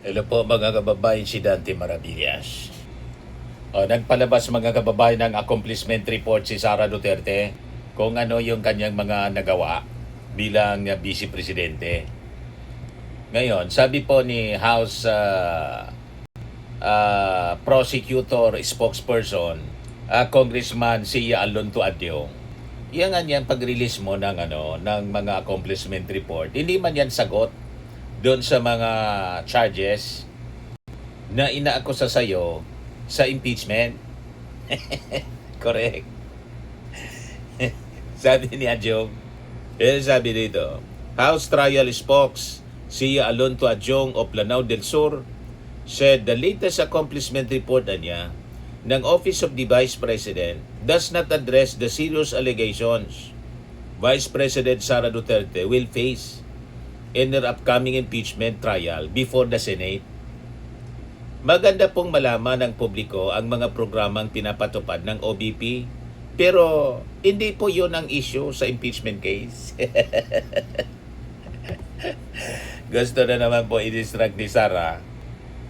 Hello po mga kababayan, si Dante Maravillas. Nagpalabas mga kababayan ng accomplishment report si Sara Duterte kung ano yung kanyang mga nagawa bilang Vice Presidente. Ngayon, sabi po ni House Prosecutor Spokesperson, Congressman Sia Alonto Adyong, yan nga yan pag-release mo ng mga accomplishment report. Hindi man yan sagot doon sa mga charges na inaakusa sa'yo sa impeachment. Correct. Sabi ni Adjong, sabi dito, House Trial Spokes Sia Alonto Adyong of Lanao del Sur said the latest accomplishment report niya ng Office of the Vice President does not address the serious allegations Vice President Sara Duterte will face in her upcoming impeachment trial before the Senate. Maganda pong malaman ng publiko ang mga programang pinapatupad ng OBP, pero hindi po yun ang issue sa impeachment case. Gusto na naman po i-distract ni Sara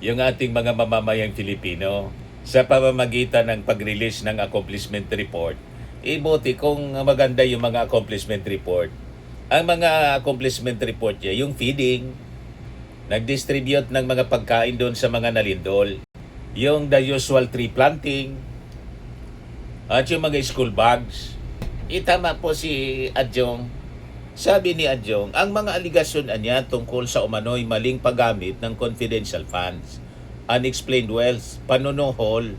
yung ating mga mamamayang Filipino sa pamamagitan ng pag-release ng accomplishment report. Ibuti kung maganda yung mga accomplishment report. Ang mga accomplishment report niya, yung feeding, nag-distribute ng mga pagkain doon sa mga nalindol, yung the usual tree planting, at yung mga school bags. Itama po si Adjong. Sabi ni Adjong, ang mga aligasyon niya tungkol sa umano'y maling paggamit ng confidential funds, unexplained wealth, panunuhol,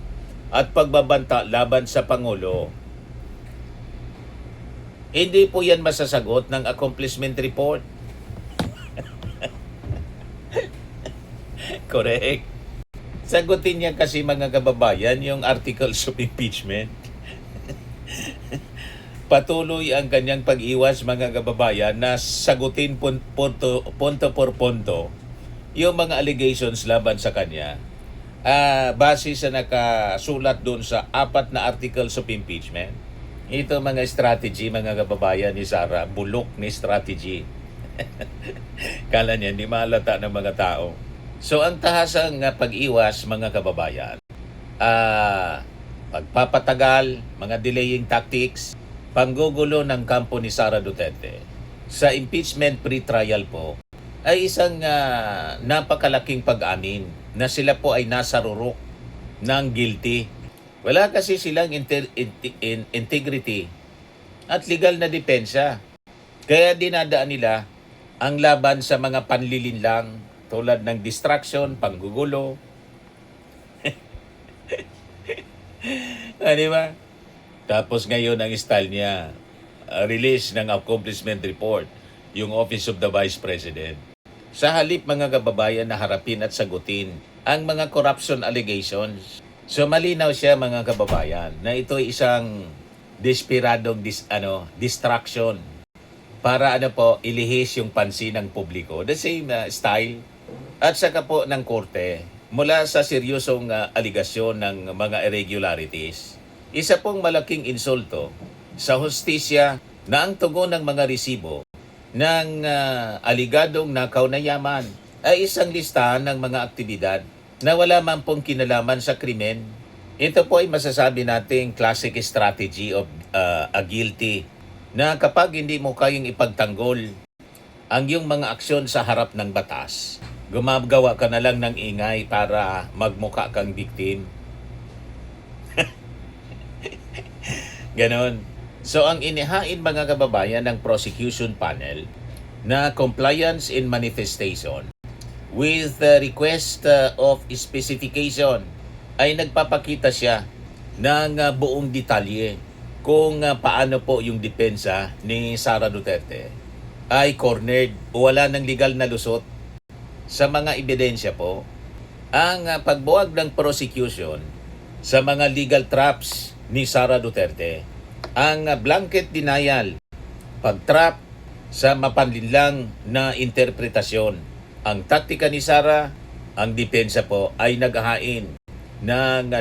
at pagbabanta laban sa Pangulo. Hindi po yan masasagot ng accomplishment report. Correct. Sagutin niya kasi mga kababayan yung articles of impeachment. Patuloy ang kanyang pag-iwas mga kababayan na sagutin punto por punto yung mga allegations laban sa kanya. Base sa nakasulat doon sa 4 na articles of impeachment. Ito mga strategy mga kababayan ni Sara, bulok ni strategy. Kala niya hindi malata ng mga tao. So ang tahasang pag-iwas mga kababayan, pagpapatagal, mga delaying tactics, panggugulo ng kampo ni Sara Duterte sa impeachment pre-trial po ay isang napakalaking pag-amin na sila po ay nasa rurok ng guilty. Wala kasi silang integrity at legal na depensa. Kaya dinadaan nila ang laban sa mga panlilinlang tulad ng distraction, panggugulo. Di ba? Tapos ngayon ang style niya, release ng accomplishment report, yung Office of the Vice President. Sa halip mga kababayan na harapin at sagutin ang mga corruption allegations. So malinaw siya mga kababayan na ito ay isang desperadong distraction para ilihis yung pansin ng publiko. The same style at saka po ng korte mula sa seryosong aligasyon ng mga irregularities. Isa pong malaking insulto sa hustisya na ang tugon ng mga resibo ng aligadong nakaw na yaman ay isang listahan ng mga aktibidad na wala man pong kinalaman sa krimen. Ito po ay masasabi nating classic strategy of a guilty na kapag hindi mo kayang ipagtanggol ang iyong mga aksyon sa harap ng batas, gumagawa ka na lang ng ingay para magmukha kang victim. Ganon. So ang inihain mga kababayan ng prosecution panel na compliance in manifestation with the request of specification ay nagpapakita siya ng buong detalye kung paano po yung depensa ni Sara Duterte ay cornered o wala ng legal na lusot sa mga ebidensya po. Ang pagbuwag ng prosecution sa mga legal traps ni Sara Duterte, ang blanket denial, pagtrap sa mapanlinlang na interpretasyon. Ang taktika ni Sara, ang depensa po ay naghahain ng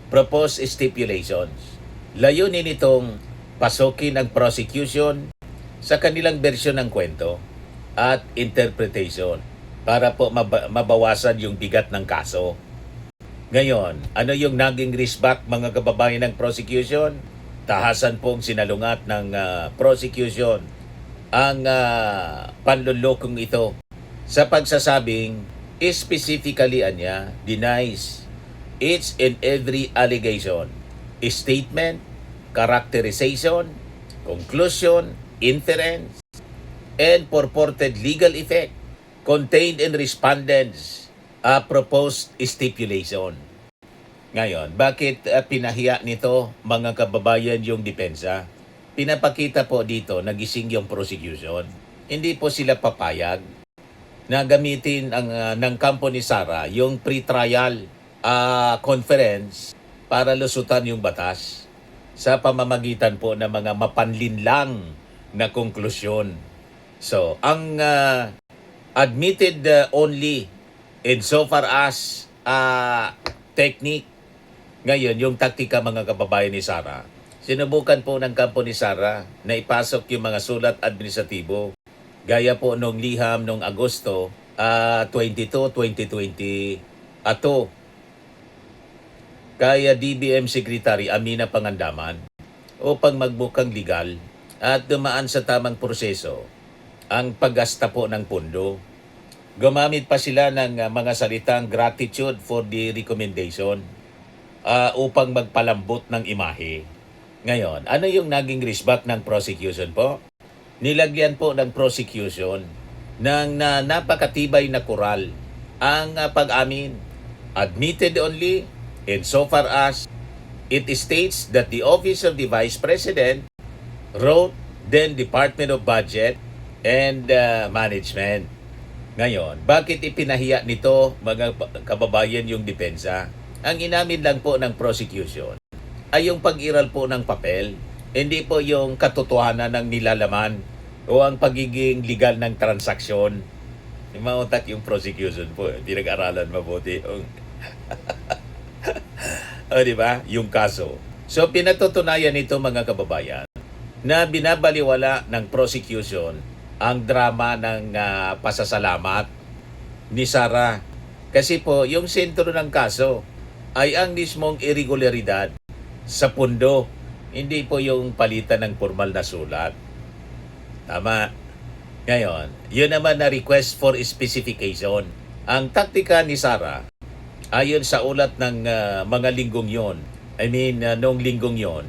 proposed stipulations. Layunin nitong pasukin ang prosecution sa kanilang bersyon ng kwento at interpretation. para po mabawasan yung bigat ng kaso. Ngayon, ano yung naging resback mga kababayan ng prosecution? Tahasan pong sinalungat ng prosecution ang panlulokong ito sa pagsasabing specifically anya denies each and every allegation, statement, characterization, conclusion, inference, and purported legal effect contained in respondents' proposed stipulation. Ngayon, bakit pinahiya nito mga kababayan yung depensa? Pinapakita po dito nagising yung prosecution. Hindi po sila papayag na gamitin ng kampo ni Sara yung pre-trial conference para lusutan yung batas sa pamamagitan po ng mga mapanlinlang na konklusyon. So, ang admitted only insofar as technique. Ngayon, yung taktika mga kababayan ni Sara, sinubukan po ng kampo ni Sara na ipasok yung mga sulat administratibo gaya po nung liham nung Agosto 22, 2020 ato kaya DBM Secretary Amina Pangandaman upang magbukang legal at dumaan sa tamang proseso ang paggasta po ng pondo. Gumamit pa sila ng mga salitang gratitude for the recommendation upang magpalambot ng imahe. Ngayon, ano yung naging resback ng prosecution po? Nilagyan po ng prosecution ng napakatibay na kural ang pag-amin. Admitted only insofar as it states that the Office of the Vice President wrote then Department of Budget and Management. Ngayon, bakit ipinahiya nito mga kababayan yung depensa? Ang inamin lang po ng prosecution ay yung pag-iral po ng papel, hindi po yung katotohanan ng nilalaman o ang pagiging legal ng transaksyon. Mautak yung prosecution po. Pinag-aralan mabuti yung di ba? Yung kaso. So, pinatutunayan nito mga kababayan na binabaliwala ng prosecution ang drama ng pasasalamat ni Sara. Kasi po, yung sentro ng kaso ay ang mismong irregularidad sa pundo. Hindi po yung palitan ng formal na sulat. Tama. Ngayon, yun naman na request for specification. Ang taktika ni Sara, ayon sa ulat ng mga linggong yon, noong linggong yon,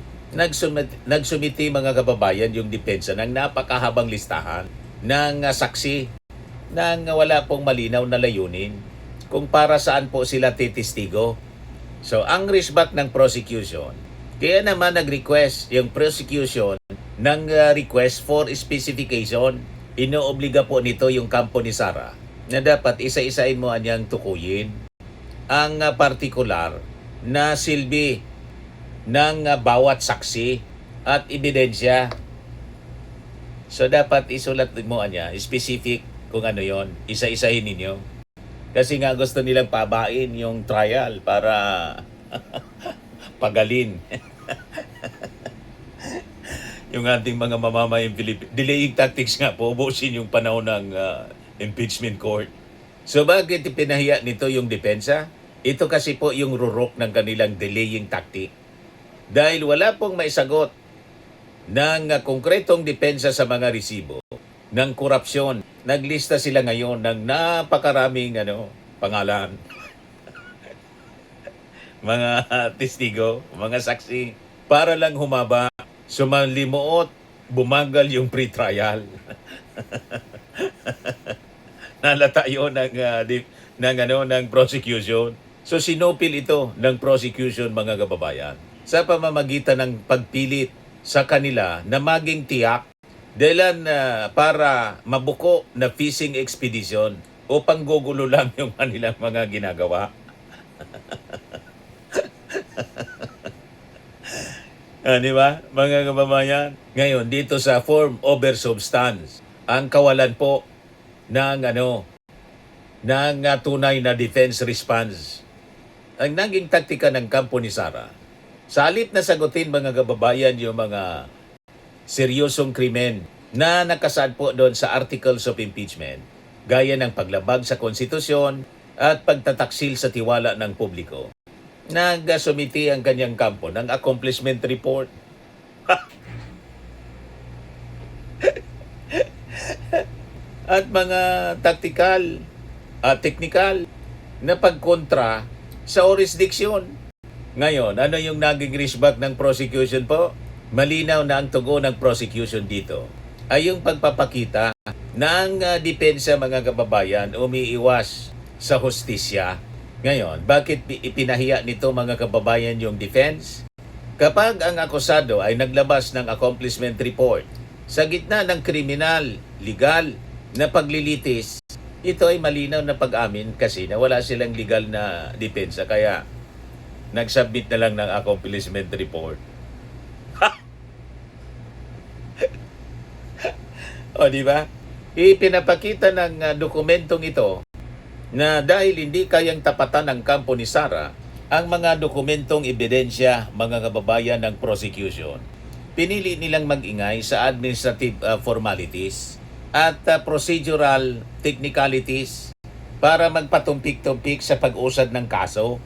nagsumiti mga kababayan yung depensa ng napakahabang listahan ng saksi nang wala pong malinaw na layunin kung para saan po sila titistigo. So, ang resback ng prosecution, kaya naman nag-request yung prosecution ng request for specification. Inoobliga po nito yung kampo ni Sara na dapat isa-isain mo anyang tukuyin ang partikular na silbi ng bawat saksi at ebidensya. So, dapat isulat mo anya, specific kung ano yon, isa-isahin ninyo. Kasi nga gusto nilang pabain yung trial para pagalin yung ating mga mamamayang Pilipino. Delaying tactics nga po, ubusin yung panahon ng impeachment court. So bakit pinahiya nito yung depensa? Ito kasi po yung rurok ng kanilang delaying tactic. Dahil wala pong maisagot ng konkretong depensa sa mga resibo ng korupsyon. Naglista sila ngayon ng napakaraming pangalan. Mga testigo, mga saksi, para lang humaba, sumalimuot, bumagal yung pre-trial. Nalata yun ng prosecution. So sinupil ito ng prosecution mga kababayan sa pamamagitan ng pagpilit sa kanila na maging tiyak dahilan para mabuko na fishing expedition o panggugulo lang yung kanilang mga ginagawa. Di ba, mga kababayan? Ngayon, dito sa form over substance, ang kawalan po ng tunay na defense response. Ang naging taktika ng kampo ni Sara, sa halip na sagutin mga kababayan yung mga seryosong krimen na nakasaad po doon sa Articles of Impeachment, gaya ng paglabag sa konstitusyon at pagtataksil sa tiwala ng publiko. Nagsumiti ang kanyang kampo ng accomplishment report. At mga technical na pagkontra sa jurisdiction. Ngayon, ano yung naging result ng prosecution po? Malinaw na ang tugon ng prosecution dito ay yung pagpapakita na ang depensa mga kababayan umiiwas sa hustisya. Ngayon, bakit ipinahiya nito mga kababayan yung defense? Kapag ang akusado ay naglabas ng accomplishment report sa gitna ng kriminal, legal na paglilitis, ito ay malinaw na pag-amin kasi na wala silang legal na depensa kaya nagsubmit na lang ng accomplishment report. O di ba? Ipinapakita ng dokumentong ito na dahil hindi kayang tapatan ng kampo ni Sara ang mga dokumentong ebidensya mga kababayan ng prosecution. Pinili nilang mag-ingay sa administrative formalities at procedural technicalities para magpatumpik-tumpik sa pag-usad ng kaso.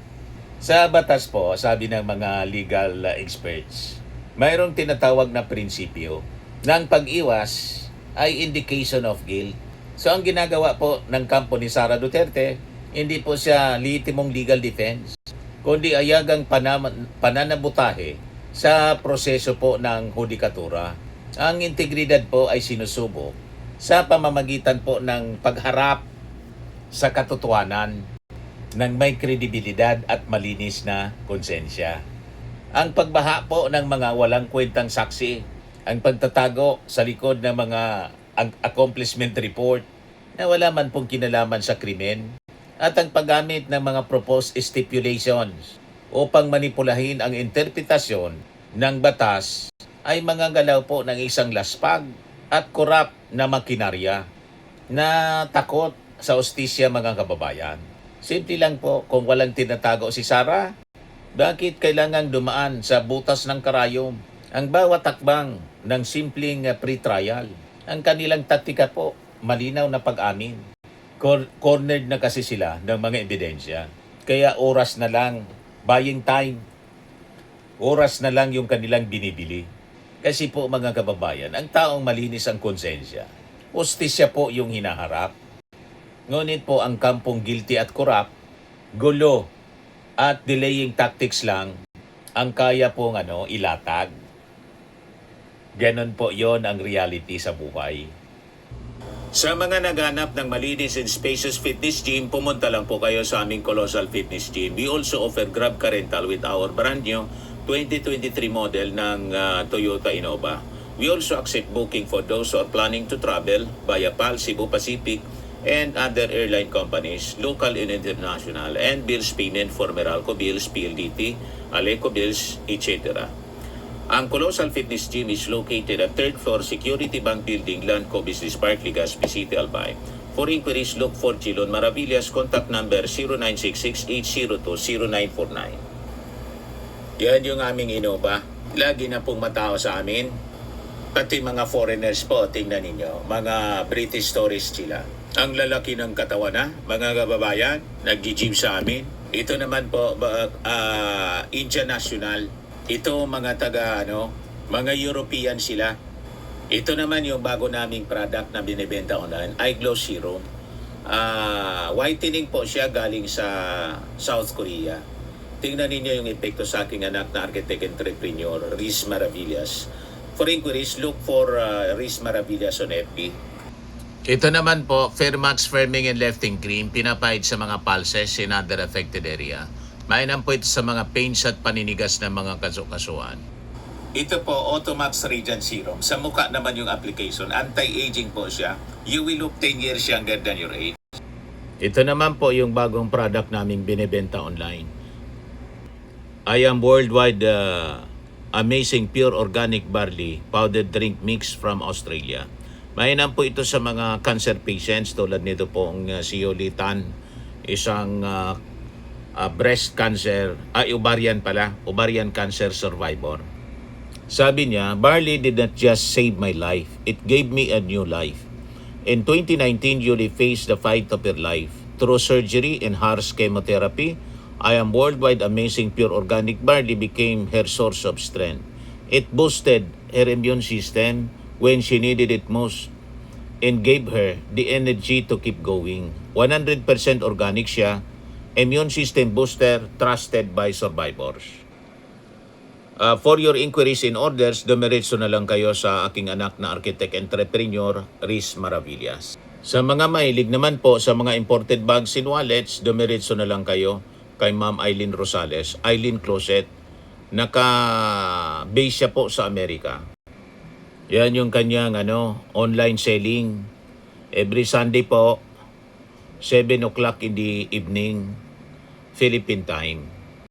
Sa batas po, sabi ng mga legal experts, mayroong tinatawag na prinsipyo ng pag-iwas ay indication of guilt. So ang ginagawa po ng kampo ni Sara Duterte, hindi po siya lehitimong legal defense, kundi ayagang pananabutahe sa proseso po ng hudikatura. Ang integridad po ay sinusubok sa pamamagitan po ng pagharap sa katotohanan ng may kredibilidad at malinis na konsensya. Ang pagbaha po ng mga walang kwentang saksi, ang pagtatago sa likod ng mga accomplishment report na wala man pong kinalaman sa krimen, at ang paggamit ng mga proposed stipulations upang manipulahin ang interpretasyon ng batas ay mga galaw po ng isang laspag at korap na makinarya na takot sa hustisya mga kababayan. Simple lang po, kung walang tinatago si Sara, bakit kailangang dumaan sa butas ng karayom ang bawat takbang ng simpleng pre-trial? Ang kanilang taktika po, malinaw na pag-amin. Cornered na kasi sila ng mga ebidensya. Kaya oras na lang, buying time, oras na lang yung kanilang binibili. Kasi po mga kababayan, ang taong malinis ang konsensya, hustisya po yung hinaharap. Ngunit po ang kampong guilty at corrupt, gulo at delaying tactics lang ang kaya pong ilatag. Ganon po yon ang reality sa buhay. Sa mga naghanap ng malinis and spacious fitness gym, pumunta lang po kayo sa aming Colossal Fitness Gym. We also offer Grab Car Rental with our brand new 2023 model ng Toyota Innova. We also accept booking for those who are planning to travel via PAL, Cebu Pacific, and other airline companies, local and international, and bills payment for Meralco Bills, PLDT, Aleco Bills, etc. Ang Colossal Fitness Gym is located at 3rd floor Security Bank Building, Landco Business Park, Legazpi City, Albay. For inquiries, look for Chilon Maravillas. Contact number 0966-802-0949. Yan yung aming Innova. Lagi na pong matao sa amin. Pati mga foreigners po, tingnan ninyo. Mga British tourists sila. Ang lalaki ng katawan na, mga kababayan, nag-gym sa amin. Ito naman po, Indian National. Ito mga mga European sila. Ito naman yung bago naming product na binibenta online, iGlow Serum. Whitening po siya galing sa South Korea. Tingnan ninyo yung epekto sa aking anak na architect entrepreneur, Riz Maravillas. For inquiries, look for Riz Maravillas on FB. Ito naman po, Fairmax Firming and Lifting Cream, pinapahid sa mga pulses in other affected area. Mainam po ito sa mga pains at paninigas ng mga kasukasuan. Ito po, Automax Radiant Serum. Sa mukha naman yung application. Anti-aging po siya. You will look 10 years younger than your age. Ito naman po yung bagong product naming binibenta online. I am worldwide amazing pure organic barley powdered drink mix from Australia. Mainam po ito sa mga cancer patients tulad nito po ang si Yolitan, isang breast cancer, ovarian cancer survivor. Sabi niya, barley did not just save my life, it gave me a new life. In 2019, Julie faced the fight of her life. Through surgery and harsh chemotherapy, I am worldwide amazing pure organic barley became her source of strength. It boosted her immune system when she needed it most and gave her the energy to keep going. 100% organic siya, immune system booster trusted by survivors. For your inquiries and orders, dumiretso na lang kayo sa aking anak na architect entrepreneur, Riz Maravillas. Sa mga mahilig naman po sa mga imported bags and wallets, dumiretso na lang kayo kay Ma'am Eileen Rosales, Eileen Closet. Naka-base siya po sa Amerika. Yan yung kanyang online selling. Every Sunday po, 7 o'clock in the evening, Philippine time.